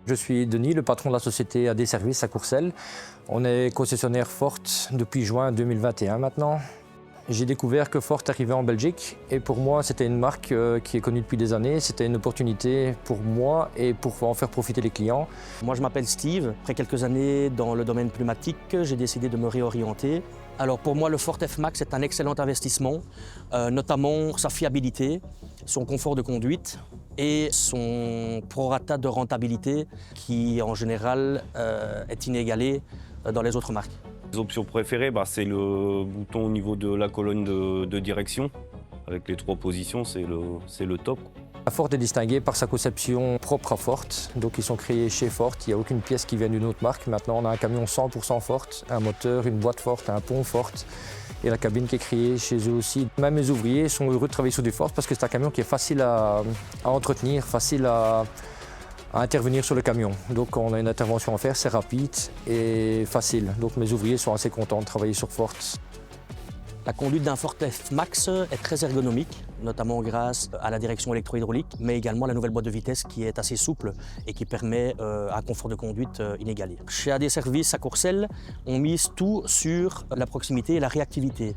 Je suis Denis, le patron de la société AD Services à Courcelles. On est concessionnaire Ford depuis juin 2021 maintenant. J'ai découvert que Ford arrivait en Belgique et pour moi c'était une marque qui est connue depuis des années. C'était une opportunité pour moi et pour en faire profiter les clients. Moi je m'appelle Steve. Après quelques années dans le domaine pneumatique, j'ai décidé de me réorienter. Alors pour moi le Ford F-Max est un excellent investissement, notamment sa fiabilité, son confort de conduite et son prorata de rentabilité qui en général est inégalé dans les autres marques. Les options préférées, c'est le bouton au niveau de la colonne de direction. Avec les 3 positions, c'est le top. La Ford est distinguée par sa conception propre à Ford. Donc ils sont créés chez Ford, il n'y a aucune pièce qui vient d'une autre marque. Maintenant on a un camion 100% Ford, un moteur, une boîte Ford, un pont Ford et la cabine qui est créée chez eux aussi. Même les ouvriers sont heureux de travailler sur du Ford parce que c'est un camion qui est facile à entretenir, facile à intervenir sur le camion. Donc on a une intervention à faire, c'est rapide et facile. Donc mes ouvriers sont assez contents de travailler sur Ford. La conduite d'un Ford F-Max est très ergonomique, notamment grâce à la direction électro-hydraulique, mais également à la nouvelle boîte de vitesse qui est assez souple et qui permet un confort de conduite inégalé. Chez AD Services à Courcelles, on mise tout sur la proximité et la réactivité.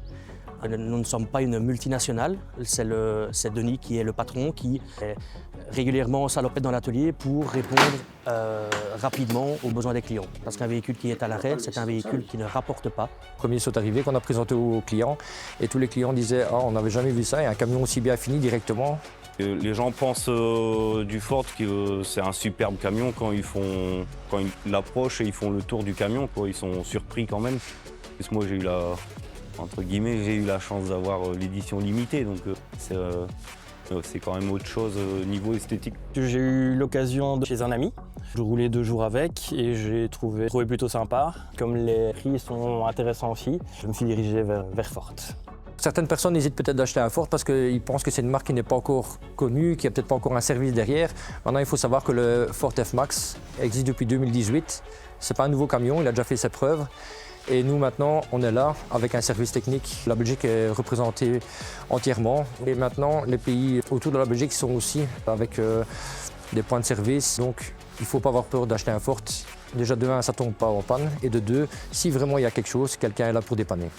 Nous ne sommes pas une multinationale, c'est Denis qui est le patron qui est régulièrement salopette dans l'atelier pour répondre rapidement aux besoins des clients. Parce qu'un véhicule qui est à l'arrêt, c'est un véhicule qui ne rapporte pas. Les premiers sont arrivés qu'on a présenté aux clients et tous les clients disaient « Ah, on n'avait jamais vu ça, et un camion aussi bien fini directement ». Les gens pensent du Ford que c'est un superbe camion quand ils l'approchent et ils font le tour du camion, quoi. Ils sont surpris quand même. Parce que moi j'ai eu la chance d'avoir l'édition limitée, donc c'est quand même autre chose niveau esthétique. J'ai eu l'occasion de chez un ami. Je roulais 2 jours avec et j'ai trouvé plutôt sympa. Comme les prix sont intéressants aussi, je me suis dirigé vers Ford. Certaines personnes hésitent peut-être d'acheter un Ford parce qu'ils pensent que c'est une marque qui n'est pas encore connue, qui n'a peut-être pas encore un service derrière. Maintenant, il faut savoir que le Ford F-Max existe depuis 2018. Ce n'est pas un nouveau camion, il a déjà fait ses preuves. Et nous, maintenant, on est là avec un service technique. La Belgique est représentée entièrement. Et maintenant, les pays autour de la Belgique sont aussi avec des points de service. Donc, il ne faut pas avoir peur d'acheter un Ford. Déjà, de 1, ça ne tombe pas en panne. Et de 2, si vraiment il y a quelque chose, quelqu'un est là pour dépanner.